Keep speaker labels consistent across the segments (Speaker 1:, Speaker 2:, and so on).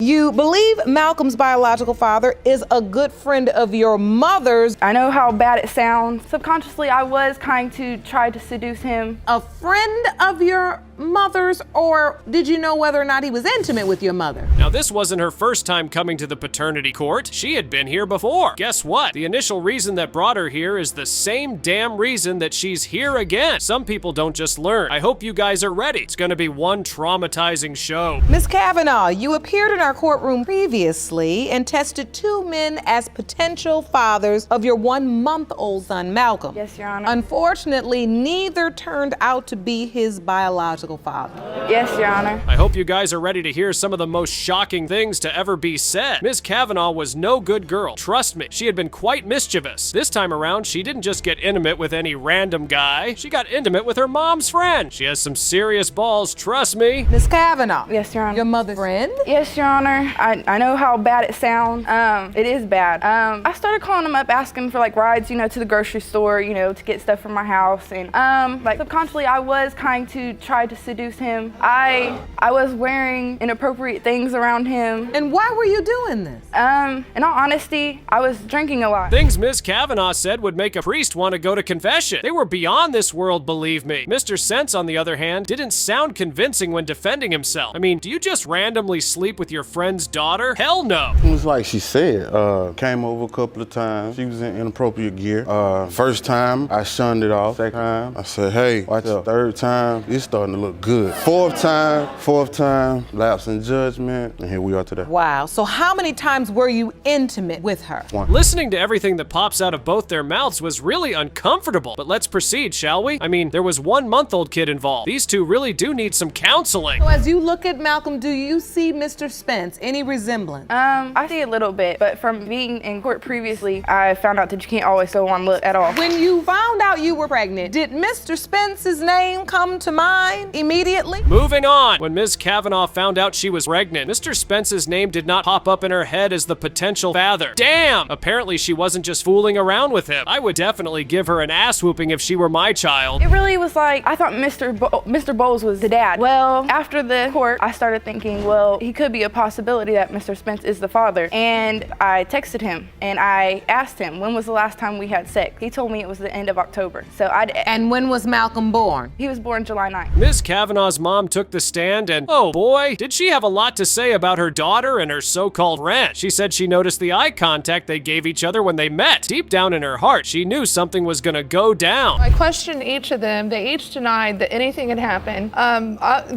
Speaker 1: You believe Malcolm's biological father is a good friend of your mother's.
Speaker 2: I know how bad it sounds. Subconsciously, I was trying to try to seduce him.
Speaker 1: A friend of your mother's, or did you know whether or not he was intimate with your mother?
Speaker 3: Now, this wasn't her first time coming to the paternity court. She had been here before. Guess what? The initial reason that brought her here is the same damn reason that she's here again. Some people don't just learn. I hope you guys are ready. It's gonna be one traumatizing show.
Speaker 1: Ms. Kavanaugh, you appeared in our courtroom previously and tested 2 men as potential fathers of your 1-month-old son, Malcolm.
Speaker 2: Yes, Your Honor.
Speaker 1: Unfortunately, neither turned out to be his biological father.
Speaker 2: Yes, Your Honor.
Speaker 3: I hope you guys are ready to hear some of the most shocking things to ever be said. Ms. Kavanaugh was no good girl. Trust me, she had been quite mischievous. This time around, she didn't just get intimate with any random guy. She got intimate with her mom's friend. She has some serious balls, trust me.
Speaker 1: Ms. Kavanaugh.
Speaker 2: Yes, Your Honor.
Speaker 1: Your mother's friend?
Speaker 2: Yes, Your Honor. I know how bad it sounds. It is bad. I started calling him up, asking for like rides, to the grocery store, to get stuff from my house. And like subconsciously, I was trying to try to seduce him. I was wearing inappropriate things around him.
Speaker 1: And why were you doing this?
Speaker 2: In all honesty, I was drinking a lot.
Speaker 3: Things Ms. Kavanaugh said would make a priest want to go to confession. They were beyond this world, believe me. Mr. Sense, on the other hand, didn't sound convincing when defending himself. I mean, do you just randomly sleep with your friend's daughter? Hell no.
Speaker 4: It was like she said, came over a couple of times. She was in inappropriate gear. First time, I shunned it off. Second time, I said, hey, watch out. Third time, it's starting to look good. Fourth time, lapse in judgment, and here we are today.
Speaker 1: Wow, so how many times were you intimate with her?
Speaker 4: 1.
Speaker 3: Listening to everything that pops out of both their mouths was really uncomfortable. But let's proceed, shall we? I mean, there was 1-month-old kid involved. These two really do need some counseling.
Speaker 1: So as you look at Malcolm, do you see Mr. Spence any resemblance?
Speaker 2: I see a little bit, but from being in court previously, I found out that you can't always go on look at all.
Speaker 1: When you found out you were pregnant, did Mr. Spence's name come to mind immediately?
Speaker 3: Moving on. When Ms. Kavanaugh found out she was pregnant, Mr. Spence's name did not pop up in her head as the potential father. Damn! Apparently she wasn't just fooling around with him. I would definitely give her an ass whooping if she were my child.
Speaker 2: It really was like, I thought Mr. Bowles was the dad. Well, after the court, I started thinking, well, he could be a possibility that Mr. Spence is the father. And I texted him and I asked him, when was the last time we had sex? He told me it was the end of October.
Speaker 1: And when was Malcolm born?
Speaker 2: He was born July 9th.
Speaker 3: Ms. Kavanaugh's mom took the stand and, oh boy, did she have a lot to say about her daughter and her so-called friend. She said she noticed the eye contact they gave each other when they met. Deep down in her heart, she knew something was gonna go down.
Speaker 5: I questioned each of them. They each denied that anything had happened.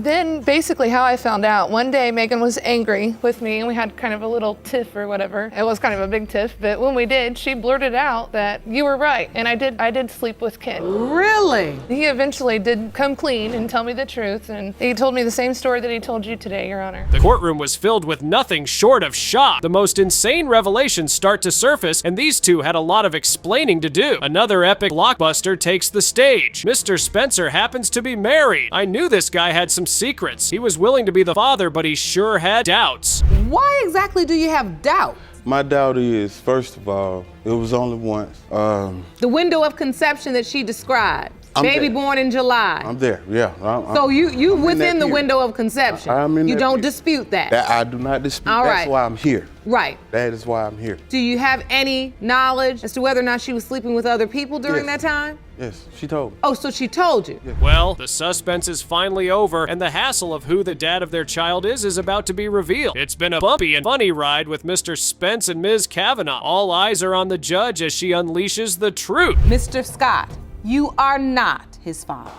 Speaker 5: Then basically how I found out, one day Megan was angry with me and we had kind of a little tiff or whatever. It was kind of a big tiff, but when we did, she blurted out that you were right, and I did sleep with Kit.
Speaker 1: Really?
Speaker 5: He eventually did come clean and tell me the truth, and he told me the same story that he told you today, Your Honor.
Speaker 3: The courtroom was filled with nothing short of shock. The most insane revelations start to surface, and these two had a lot of explaining to do. Another epic blockbuster takes the stage. Mr. Spencer happens to be married. I knew this guy had some secrets. He was willing to be the father, but he sure had doubts.
Speaker 1: Why exactly do you have doubt?
Speaker 4: My doubt is, first of all, it was only once.
Speaker 1: The window of conception that she described. Baby born in July.
Speaker 4: I'm there, yeah.
Speaker 1: So you within the window of conception.
Speaker 4: I'm in
Speaker 1: you
Speaker 4: that
Speaker 1: don't
Speaker 4: period.
Speaker 1: dispute that.
Speaker 4: That I do not dispute.
Speaker 1: All
Speaker 4: That's
Speaker 1: right.
Speaker 4: why I'm here.
Speaker 1: Right.
Speaker 4: That is why I'm here.
Speaker 1: Do you have any knowledge as to whether or not she was sleeping with other people during that time?
Speaker 4: Yes, she told me.
Speaker 1: Oh, so she told you?
Speaker 4: Yeah.
Speaker 3: Well, the suspense is finally over, and the hassle of who the dad of their child is about to be revealed. It's been a bumpy and funny ride with Mr. Spence and Ms. Kavanaugh. All eyes are on the judge as she unleashes the truth.
Speaker 1: Mr. Scott, you are not his father.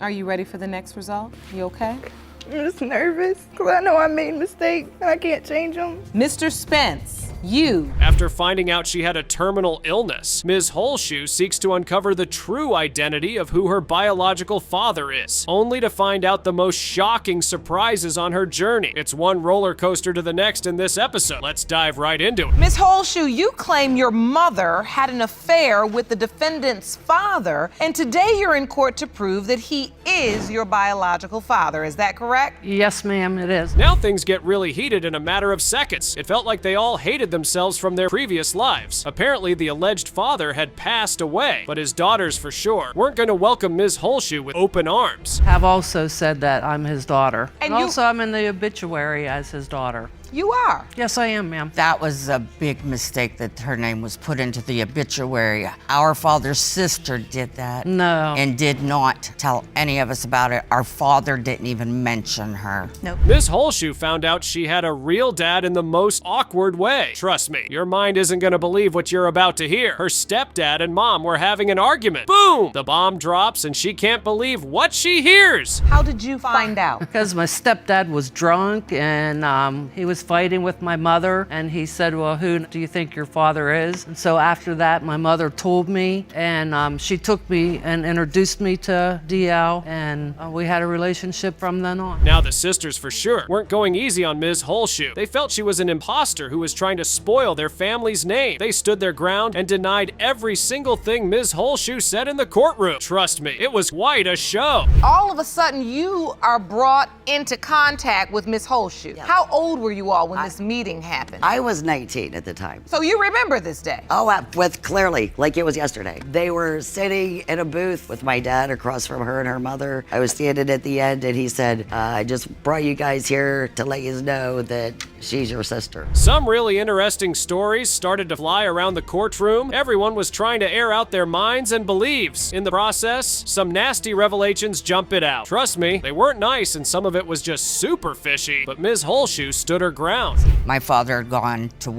Speaker 1: Are you ready for the next result? You okay?
Speaker 2: I'm just nervous because I know I made mistakes and I can't change them.
Speaker 1: Mr. Spence, you.
Speaker 3: After finding out she had a terminal illness, Ms. Holeshoe seeks to uncover the true identity of who her biological father is, only to find out the most shocking surprises on her journey. It's one roller coaster to the next in this episode. Let's dive right into it.
Speaker 1: Ms. Holeshoe, you claim your mother had an affair with the defendant's father, and today you're in court to prove that he is your biological father. Is that correct?
Speaker 6: Yes, ma'am, it is.
Speaker 3: Now things get really heated in a matter of seconds. It felt like they all hated separated themselves from their previous lives. Apparently, the alleged father had passed away, but his daughters for sure weren't going to welcome Ms. Holshoe with open arms.
Speaker 6: Have also said that I'm his daughter.
Speaker 1: And
Speaker 6: And also I'm in the obituary as his daughter.
Speaker 1: You are.
Speaker 6: Yes, I am, ma'am.
Speaker 7: That was a big mistake that her name was put into the obituary. Our father's sister did that.
Speaker 6: No.
Speaker 7: And did not tell any of us about it. Our father didn't even mention her.
Speaker 6: Nope.
Speaker 3: Ms. Holshoe found out she had a real dad in the most awkward way. Trust me, your mind isn't gonna believe what you're about to hear. Her stepdad and mom were having an argument. Boom! The bomb drops and she can't believe what she hears.
Speaker 1: How did you find out?
Speaker 6: Because my stepdad was drunk and he was fighting with my mother, and he said, well, who do you think your father is? And so after that, my mother told me, and she took me and introduced me to DL, and we had a relationship from then on.
Speaker 3: Now the sisters for sure weren't going easy on Ms. Holshoe. They felt she was an imposter who was trying to spoil their family's name. They stood their ground and denied every single thing Ms. Holshoe said in the courtroom. Trust me, it was quite a show.
Speaker 1: All of a sudden, you are brought into contact with Miss Holshoe.
Speaker 8: Yeah.
Speaker 1: How old were you all when this meeting happened?
Speaker 8: I was 19 at the time.
Speaker 1: So you remember this day?
Speaker 8: Oh, with clearly, like it was yesterday. They were sitting in a booth with my dad across from her and her mother. I was standing at the end and he said, I just brought you guys here to let you know that she's your sister.
Speaker 3: Some really interesting stories started to fly around the courtroom. Everyone was trying to air out their minds and beliefs. In the process, some nasty revelations jump it out. Trust me, they weren't nice and some of it was just super fishy, but Ms. Holshoe stood her ground.
Speaker 7: My father had gone to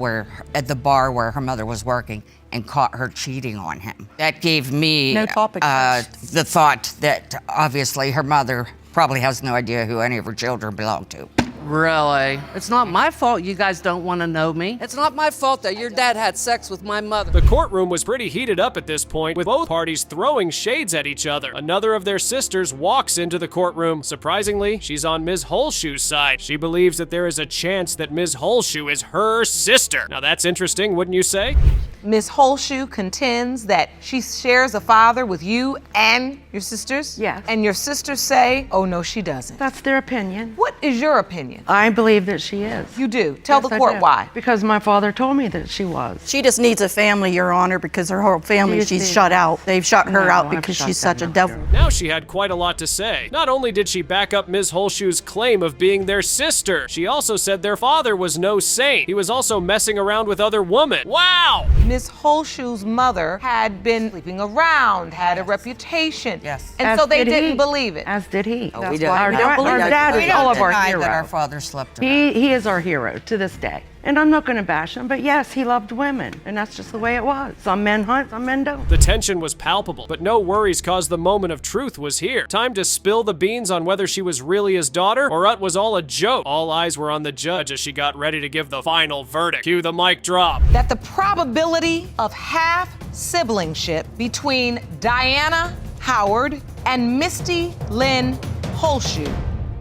Speaker 7: at the bar where her mother was working and caught her cheating on him. That gave me
Speaker 6: No topic.
Speaker 7: the thought that obviously her mother probably has no idea who any of her children belong to.
Speaker 6: Really? It's not my fault you guys don't want to know me. It's not my fault that your dad had sex with my mother.
Speaker 3: The courtroom was pretty heated up at this point, with both parties throwing shades at each other. Another of their sisters walks into the courtroom. Surprisingly, she's on Ms. Holshoe's side. She believes that there is a chance that Ms. Holshoe is her sister. Now that's interesting, wouldn't you say?
Speaker 1: Miss Holshoe contends that she shares a father with you and your sisters?
Speaker 9: Yes.
Speaker 1: And your sisters say, oh no, she doesn't.
Speaker 9: That's their opinion.
Speaker 1: What is your opinion?
Speaker 9: I believe that she is.
Speaker 1: You do. Tell
Speaker 9: Yes,
Speaker 1: the
Speaker 9: I
Speaker 1: court
Speaker 9: do.
Speaker 1: why.
Speaker 9: Because my father told me that she was.
Speaker 10: She just needs a family, Your Honor, because her whole family,
Speaker 9: She
Speaker 10: she's
Speaker 9: just
Speaker 10: shut out. They've shut her
Speaker 9: No,
Speaker 10: out
Speaker 9: I've
Speaker 10: because
Speaker 9: shut
Speaker 10: she's
Speaker 9: them
Speaker 10: such a
Speaker 9: out,
Speaker 10: devil.
Speaker 3: Now she had quite a lot to say. Not only did she back up Ms. Holshoe's claim of being their sister, she also said their father was no saint. He was also messing around with other women. Wow!
Speaker 1: Miss Holshoe's mother had been sleeping around, had a reputation.
Speaker 7: Yes.
Speaker 1: And
Speaker 9: As
Speaker 1: so they
Speaker 9: did
Speaker 1: didn't
Speaker 9: he.
Speaker 1: believe it.
Speaker 9: As did he.
Speaker 8: we don't.
Speaker 9: Our,
Speaker 8: We don't
Speaker 9: our
Speaker 8: believe it.
Speaker 9: dad
Speaker 7: We
Speaker 9: is
Speaker 7: don't
Speaker 9: all of our
Speaker 7: deny
Speaker 9: hero.
Speaker 7: that our father slept around.
Speaker 9: He is our hero to this day. And I'm not going to bash him, but yes, he loved women, and that's just the way it was. Some men hunt, some men don't.
Speaker 3: The tension was palpable, but no worries cause the moment of truth was here. Time to spill the beans on whether she was really his daughter or it was all a joke. All eyes were on the judge as she got ready to give the final verdict. Cue the mic drop.
Speaker 1: That the probability of half-siblingship between Diana Howard and Misty Lynn Holshoe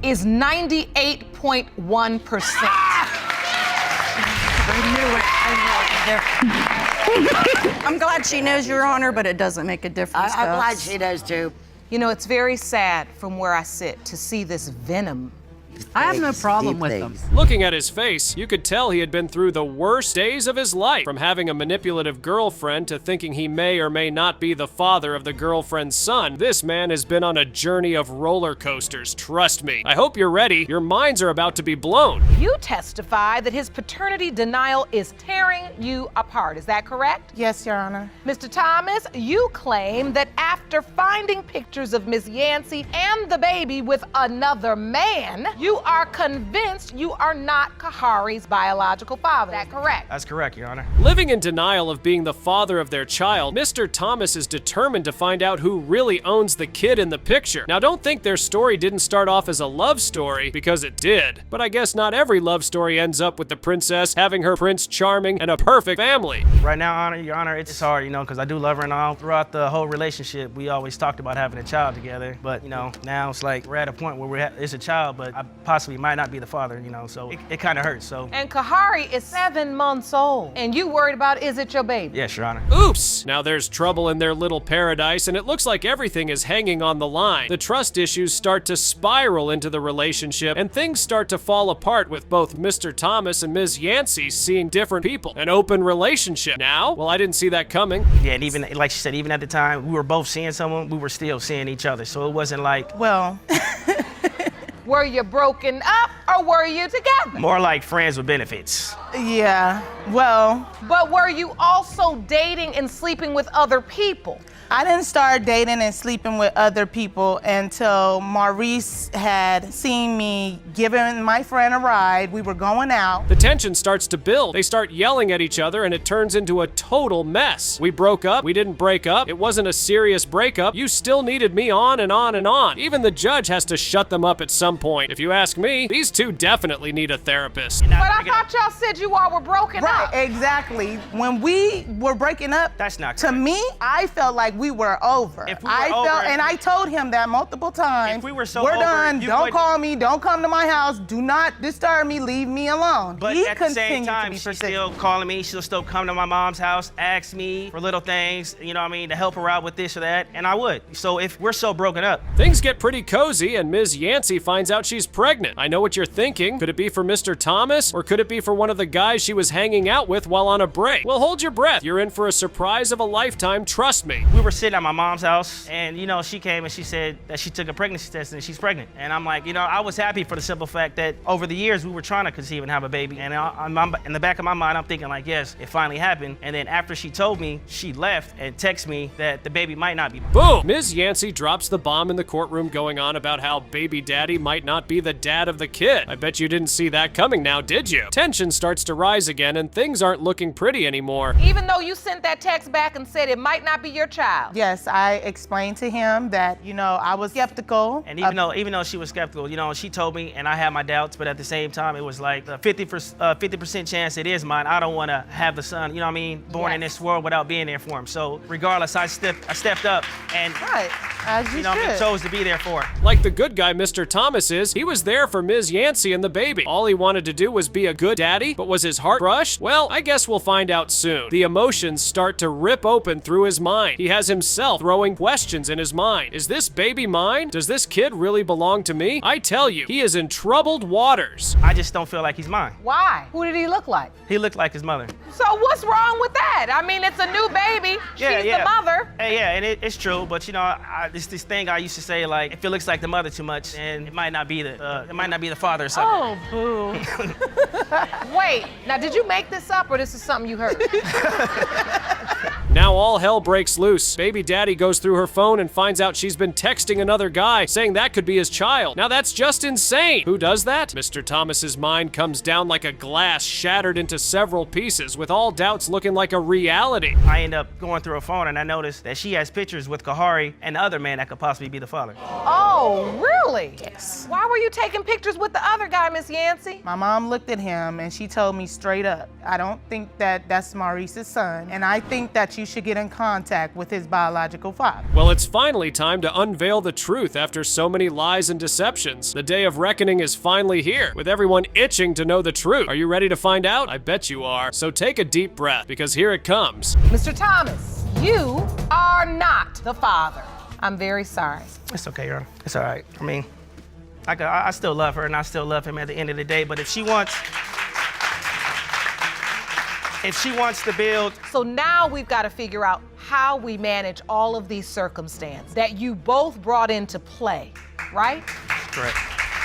Speaker 1: is 98.1%.
Speaker 10: I'm glad she knows, Your Honor, but it doesn't make a difference to
Speaker 8: I'm glad
Speaker 10: us.
Speaker 8: she knows too.
Speaker 1: You know, it's very sad from where I sit to see this venom.
Speaker 6: I have no
Speaker 8: Things,
Speaker 6: problem
Speaker 8: deep
Speaker 6: with
Speaker 8: things.
Speaker 6: them.
Speaker 3: Looking at his face, you could tell he had been through the worst days of his life. From having a manipulative girlfriend to thinking he may or may not be the father of the girlfriend's son, this man has been on a journey of roller coasters, trust me. I hope you're ready. Your minds are about to be blown.
Speaker 1: You testify that his paternity denial is tearing you apart. Is that correct?
Speaker 11: Yes, Your Honor.
Speaker 1: Mr. Thomas, you claim that after finding pictures of Miss Yancey and the baby with another man, you are convinced you are not Kahari's biological father. Is that correct?
Speaker 12: That's correct, Your Honor.
Speaker 3: Living in denial of being the father of their child, Mr. Thomas is determined to find out who really owns the kid in the picture. Now, don't think their story didn't start off as a love story, because it did. But I guess not every love story ends up with the princess having her Prince Charming and a perfect family.
Speaker 12: Right now, Your Honor, it's hard, because I do love her and all. Throughout the whole relationship, we always talked about having a child together. But, now it's like we're at a point where it's a child, but possibly might not be the father, you know, so it kind of hurts, so.
Speaker 1: And Kahari is 7 months old. And you worried about, is it your baby?
Speaker 12: Yes, Your Honor.
Speaker 3: Oops! Now there's trouble in their little paradise, and it looks like everything is hanging on the line. The trust issues start to spiral into the relationship, and things start to fall apart with both Mr. Thomas and Ms. Yancey seeing different people. An open relationship. Now? Well, I didn't see that coming.
Speaker 12: Yeah, and even, like she said, even at the time, we were both seeing someone, we were still seeing each other, so it wasn't like.
Speaker 10: Well,
Speaker 1: Were you broken up or were you together?
Speaker 12: More like friends with benefits.
Speaker 11: yeah, well,
Speaker 1: But were you also dating and sleeping with other people?
Speaker 11: I didn't start dating and sleeping with other people until Maurice had seen me giving my friend a ride. We were going out.
Speaker 3: The tension starts to build. They start yelling at each other, and it turns into a total mess. We broke up. We didn't break up. It wasn't a serious breakup. You still needed me on and on and on. Even the judge has to shut them up at some point. If you ask me, these two definitely need a therapist.
Speaker 1: But I thought y'all said you all were broken
Speaker 11: Right,
Speaker 1: up.
Speaker 11: exactly. When we were breaking up,
Speaker 12: That's not
Speaker 11: to
Speaker 12: correct.
Speaker 11: me, I felt like we were over.
Speaker 12: If we were
Speaker 11: I felt,
Speaker 12: over-
Speaker 11: and I told him that multiple times.
Speaker 12: If we were so
Speaker 11: we're
Speaker 12: over,
Speaker 11: done.
Speaker 12: you
Speaker 11: Don't
Speaker 12: wouldn't-
Speaker 11: call me. Don't come to my house. Do not disturb me. Leave me alone.
Speaker 12: But
Speaker 11: he
Speaker 12: at the same
Speaker 11: continued
Speaker 12: time,
Speaker 11: to be
Speaker 12: she's
Speaker 11: persistent.
Speaker 12: still calling me. She'll still come to my mom's house, ask me for little things, you know what I mean, to help her out with this or that, and I would. So if we're so broken up.
Speaker 3: Things get pretty cozy, and Ms. Yancey finds out she's pregnant. I know what you're thinking. Could it be for Mr. Thomas, or could it be for one of the guys she was hanging out with while on a break? Well, hold your breath. You're in for a surprise of a lifetime, trust me.
Speaker 12: We were sitting at my mom's house, and you know, she came and she said that she took a pregnancy test and she's pregnant. And I'm like, you know, I was happy for the simple fact that over the years we were trying to conceive and have a baby. And in the back of my mind, I'm thinking like, yes, it finally happened. And then after she told me, she left and texted me that the baby might not be.
Speaker 3: Boom! Ms. Yancey drops the bomb in the courtroom going on about how baby daddy might not be the dad of the kid. I bet you didn't see that coming now, did you? Tension starts to rise again, and things aren't looking pretty anymore.
Speaker 1: Even though you sent that text back and said it might not be your child.
Speaker 11: Yes, I explained to him that, you know, I was skeptical.
Speaker 12: And even though she was skeptical, you know, she told me, and I had my doubts, but at the same time, it was like a 50% chance it is mine. I don't want to have the son, you know what I mean, born in this world without being there for him. So regardless, I stepped up and
Speaker 11: Right, as you
Speaker 12: you know,
Speaker 11: should.
Speaker 12: chose to be there for her.
Speaker 3: Like the good guy Mr. Thomas is, he was there for Ms. Yancey and the baby. All he wanted to do was be a good daddy, but was his heart crushed? Well, I guess we'll find out soon. The emotions start to rip open through his mind. He has himself throwing questions in his mind. Is this baby mine? Does this kid really belong to me? I tell you, he is in troubled waters.
Speaker 12: I just don't feel like he's mine.
Speaker 1: Why? Who did he look like?
Speaker 12: He looked like his mother.
Speaker 1: So what's wrong with that? I mean, it's a new baby. She's the mother.
Speaker 12: Hey, yeah, and it's true, but you know, it's this thing I used to say, like, if it looks like the mother too much, then it might not be the father or something.
Speaker 1: Oh, boo. Wait, now did you make this up or this is something you heard?
Speaker 3: Now all hell breaks loose. Baby daddy goes through her phone and finds out she's been texting another guy, saying that could be his child. Now that's just insane. Who does that? Mr. Thomas's mind comes down like a glass shattered into several pieces, with all doubts looking like a reality.
Speaker 12: I end up going through her phone and I noticed that she has pictures with Kahari and the other man that could possibly be the father.
Speaker 1: Oh, really? Yes. Why were you taking pictures with the other guy, Miss Yancey?
Speaker 11: My mom looked at him and she told me straight up, I don't think that that's Maurice's son, and I think that you should get in contact with his biological father.
Speaker 3: Well, it's finally time to unveil the truth after so many lies and deceptions. The day of reckoning is finally here, with everyone itching to know the truth. Are you ready to find out? I bet you are. So take a deep breath, because here it comes.
Speaker 1: Mr. Thomas, you are not the father. I'm very sorry.
Speaker 12: It's okay, Your Honor. It's all right. I mean, I still love her and I still love him at the end of the day, but if she wants to build.
Speaker 1: So now we've got to figure out how we manage all of these circumstances that you both brought into play, right?
Speaker 12: Correct.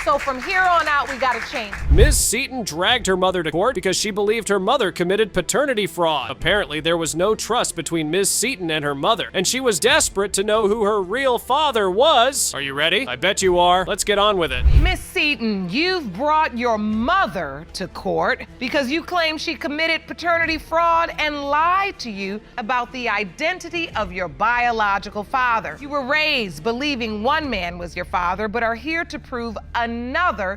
Speaker 1: So from here on out, we got to change.
Speaker 3: Ms. Seaton dragged her mother to court because she believed her mother committed paternity fraud. Apparently, there was no trust between Ms. Seaton and her mother, and she was desperate to know who her real father was. Are you ready? I bet you are. Let's get on with it.
Speaker 1: Miss Seaton, you've brought your mother to court because you claim she committed paternity fraud and lied to you about the identity of your biological father. You were raised believing one man was your father, but are here to prove another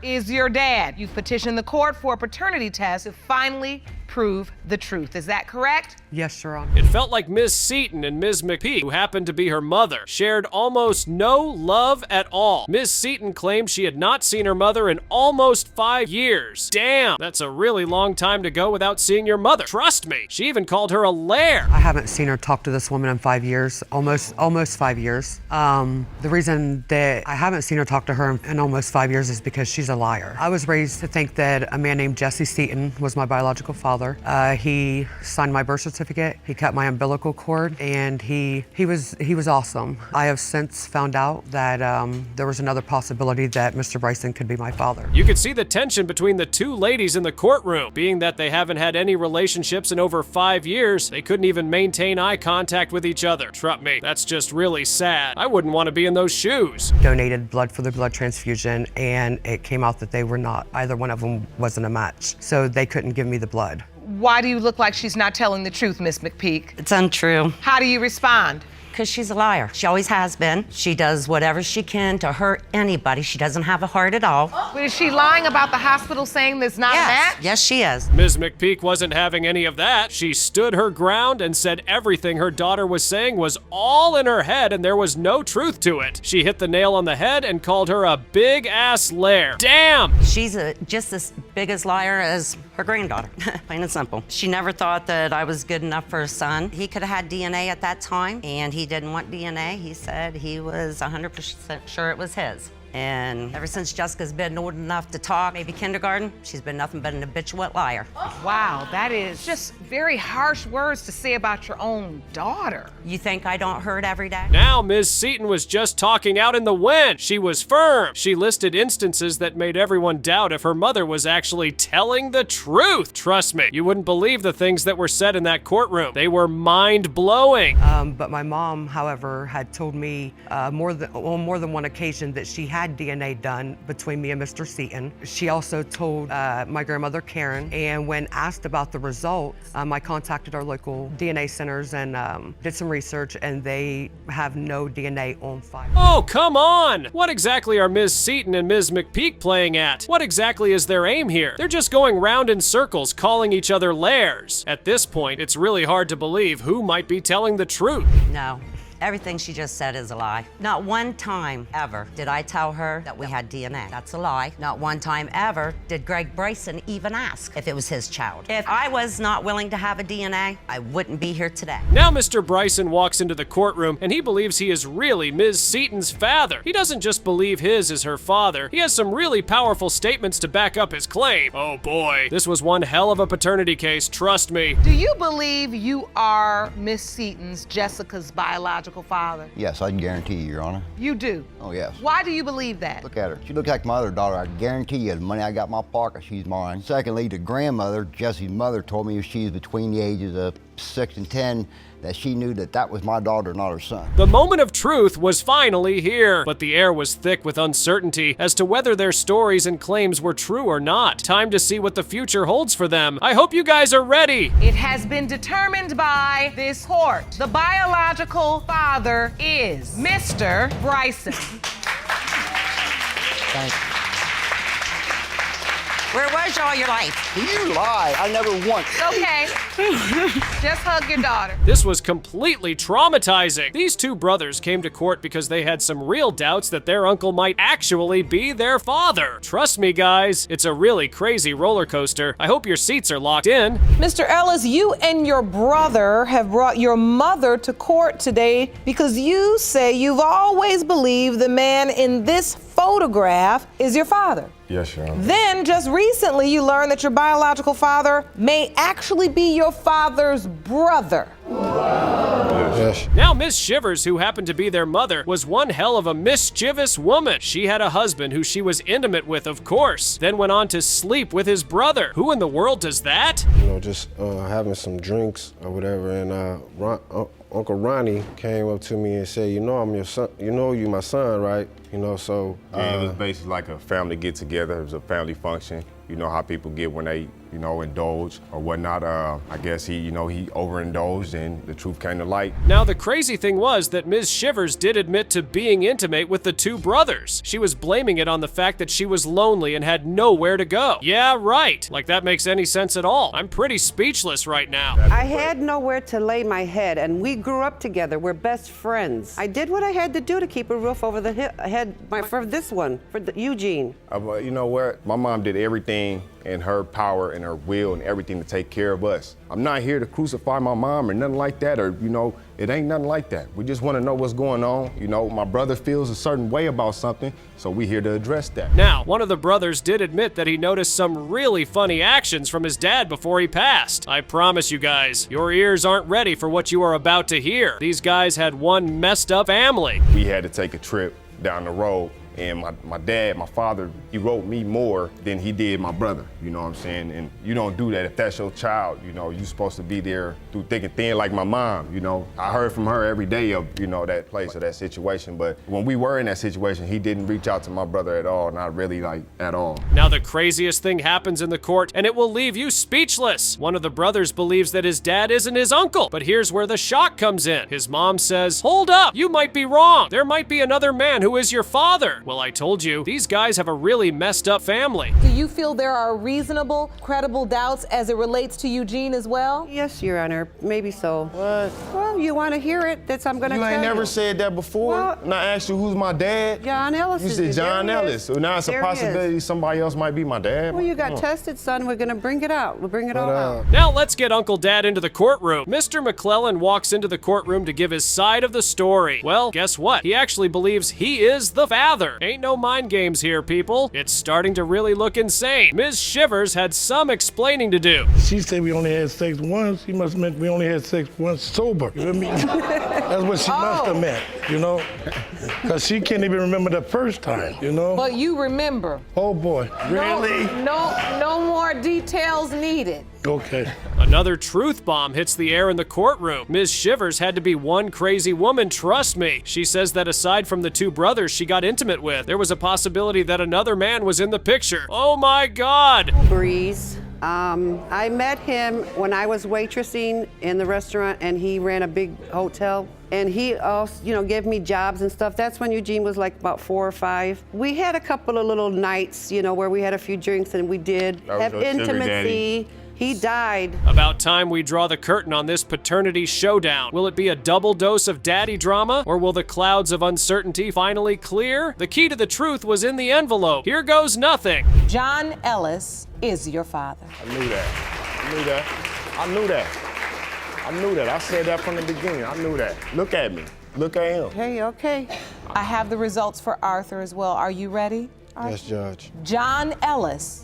Speaker 1: is your dad. You've petitioned the court for a paternity test to finally prove the truth. Is that correct?
Speaker 6: Yes, Your Honor.
Speaker 3: It felt like Ms. Seaton and Ms. McPeak, who happened to be her mother, shared almost no love at all. Ms. Seaton claimed she had not seen her mother in almost 5 years. Damn, that's a really long time to go without seeing your mother. Trust me, she even called her a lair.
Speaker 6: I haven't seen her talk to this woman in 5 years, almost 5 years. The reason that I haven't seen her talk to her in almost 5 years is because she's a liar. I was raised to think that a man named Jesse Seaton was my biological father. He signed my birth certificate, he cut my umbilical cord, and he was awesome. I have since found out that there was another possibility that Mr. Bryson could be my father.
Speaker 3: You could see the tension between the two ladies in the courtroom. Being that they haven't had any relationships in over 5 years, they couldn't even maintain eye contact with each other. Trust me, that's just really sad. I wouldn't want to be in those shoes.
Speaker 6: Donated blood for the blood transfusion, and it came out that they were not, either one of them wasn't a match. So they couldn't give me the blood.
Speaker 1: Why do you look like she's not telling the truth, Miss McPeak?
Speaker 10: It's untrue.
Speaker 1: How do you respond?
Speaker 10: Because she's a liar. She always has been. She does whatever she can to hurt anybody. She doesn't have a heart at all.
Speaker 1: But is she lying about the hospital saying there's not a match?
Speaker 10: Yes, she is.
Speaker 3: Ms. McPeak wasn't having any of that. She stood her ground and said everything her daughter was saying was all in her head and there was no truth to it. She hit the nail on the head and called her a big-ass liar. Damn!
Speaker 10: She's just as big as liar as her granddaughter, plain and simple. She never thought that I was good enough for a son. He could have had DNA at that time, and he didn't want DNA. He said he was 100% sure it was his. And ever since Jessica's been old enough to talk, maybe kindergarten, she's been nothing but an habitual liar.
Speaker 1: Wow, that is just very harsh words to say about your own daughter.
Speaker 10: You think I don't hurt every day?
Speaker 3: Now Ms. Seaton was just talking out in the wind. She was firm. She listed instances that made everyone doubt if her mother was actually telling the truth. Trust me, you wouldn't believe the things that were said in that courtroom. They were mind-blowing.
Speaker 6: But my mom, however, had told me on more than one occasion that she had DNA done between me and Mr. Seaton. She also told my grandmother Karen, and when asked about the results, I contacted our local DNA centers and did some research, and they have no DNA on file.
Speaker 3: Oh, come on! What exactly are Ms. Seaton and Ms. McPeak playing at? What exactly is their aim here? They're just going round in circles, calling each other lairs. At this point, it's really hard to believe who might be telling the truth.
Speaker 10: No. Everything she just said is a lie. Not one time ever did I tell her that we had DNA. That's a lie. Not one time ever did Greg Bryson even ask if it was his child. If I was not willing to have a DNA, I wouldn't be here today.
Speaker 3: Now Mr. Bryson walks into the courtroom and he believes he is really Ms. Seaton's father. He doesn't just believe his is her father. He has some really powerful statements to back up his claim. Oh boy, this was one hell of a paternity case, trust me.
Speaker 1: Do you believe you are Miss Seaton's, Jessica's biological father?
Speaker 13: Yes, I can guarantee you, Your Honor.
Speaker 1: You do?
Speaker 13: Oh, yes.
Speaker 1: Why do you believe that?
Speaker 13: Look at her. She looks like my other daughter. I guarantee you the money I got in my pocket, she's mine. Secondly, the grandmother, Jesse's mother, told me she was between the ages of 6 and 10 that she knew that was my daughter, not her son.
Speaker 3: The moment of truth was finally here, but the air was thick with uncertainty as to whether their stories and claims were true or not. Time to see what the future holds for them. I hope you guys are ready.
Speaker 1: It has been determined by this court. The biological father is Mr. Bryson.
Speaker 13: Thank you.
Speaker 10: Where was you all your life?
Speaker 13: You lie. I never once.
Speaker 1: Okay. Just hug your daughter.
Speaker 3: This was completely traumatizing. These two brothers came to court because they had some real doubts that their uncle might actually be their father. Trust me, guys, it's a really crazy roller coaster. I hope your seats are locked in.
Speaker 1: Mr. Ellis, you and your brother have brought your mother to court today because you say you've always believed the man in this photograph is your father.
Speaker 14: Yes, Your Honor.
Speaker 1: Then, just recently, you learned that your biological father may actually be your father's brother.
Speaker 14: Yes.
Speaker 3: Now, Miss Shivers, who happened to be their mother, was one hell of a mischievous woman. She had a husband who she was intimate with, of course, then went on to sleep with his brother. Who in the world does that?
Speaker 14: You know, just having some drinks or whatever, and Uncle Ronnie came up to me and said, you know I'm your son, you know you my son, right? You know, so.
Speaker 15: Yeah, it was basically like a family get together. It was a family function. You know how people get when they, you know, indulge or whatnot. I guess he overindulged and the truth came to light.
Speaker 3: Now, the crazy thing was that Ms. Shivers did admit to being intimate with the two brothers. She was blaming it on the fact that she was lonely and had nowhere to go. Yeah, right. Like that makes any sense at all. I'm pretty speechless right now.
Speaker 16: I had nowhere to lay my head, and we grew up together. We're best friends. I did what I had to do to keep a roof over the head for this one, for Eugene.
Speaker 15: You know what? My mom did everything in her power and her will and everything to take care of us. I'm not here to crucify my mom or nothing like that, or, you know, it ain't nothing like that. We just want to know what's going on. You know, my brother feels a certain way about something, so we here to address that.
Speaker 3: Now, one of the brothers did admit that he noticed some really funny actions from his dad before he passed. I promise you guys, your ears aren't ready for what you are about to hear. These guys had one messed up family.
Speaker 15: We had to take a trip down the road, and my dad, my father, he wrote me more than he did my brother, you know what I'm saying? And you don't do that if that's your child, you know, you're supposed to be there through thick and thin like my mom, you know. I heard from her every day of, you know, that place or that situation, but when we were in that situation, he didn't reach out to my brother at all, not really, like, at all.
Speaker 3: Now the craziest thing happens in the court, and it will leave you speechless. One of the brothers believes that his dad isn't his uncle, but here's where the shock comes in. His mom says, "Hold up, you might be wrong. There might be another man who is your father." Well, I told you, these guys have a really messed up family.
Speaker 17: Do you feel there are reasonable, credible doubts as it relates to Eugene as well?
Speaker 16: Yes, Your Honor, maybe so.
Speaker 15: What?
Speaker 16: Well, you want to hear it? That's I'm going to tell you.
Speaker 15: You ain't never said that before?
Speaker 16: Well,
Speaker 15: and I asked you who's my dad?
Speaker 16: John Ellis.
Speaker 15: You said John Ellis. So now it's a possibility somebody else might be my dad.
Speaker 16: Well, you got tested, son. We're going to bring it out. We'll bring it all out.
Speaker 3: Now let's get Uncle Dad into the courtroom. Mr. McClellan walks into the courtroom to give his side of the story. Well, guess what? He actually believes he is the father. Ain't no mind games here, people. It's starting to really look insane. Ms. Shivers had some explaining to do.
Speaker 18: She said we only had sex once. She must have meant we only had sex once sober. You know what I mean? That's what she must have meant, you know? Because she can't even remember the first time, you know?
Speaker 17: But you remember.
Speaker 18: Oh, boy. Really?
Speaker 17: No more details needed.
Speaker 18: Okay.
Speaker 3: Another truth bomb hits the air in the courtroom. Ms. Shivers had to be one crazy woman, trust me. She says that aside from the two brothers she got intimate with, there was a possibility that another man was in the picture. Oh my God!
Speaker 16: Breeze. I met him when I was waitressing in the restaurant, and he ran a big hotel. And he also, you know, gave me jobs and stuff. That's when Eugene was like about 4 or 5. We had a couple of little nights, you know, where we had a few drinks and we did have intimacy. He died.
Speaker 3: About time we draw the curtain on this paternity showdown. Will it be a double dose of daddy drama, or will the clouds of uncertainty finally clear? The key to the truth was in the envelope. Here goes nothing.
Speaker 17: John Ellis is your father.
Speaker 15: I knew that. I knew that. I knew that. I knew that. I said that from the beginning. I knew that. Look at me. Look at him.
Speaker 16: Hey, okay.
Speaker 17: I have the results for Arthur as well. Are you ready?
Speaker 14: Yes, Judge.
Speaker 17: John Ellis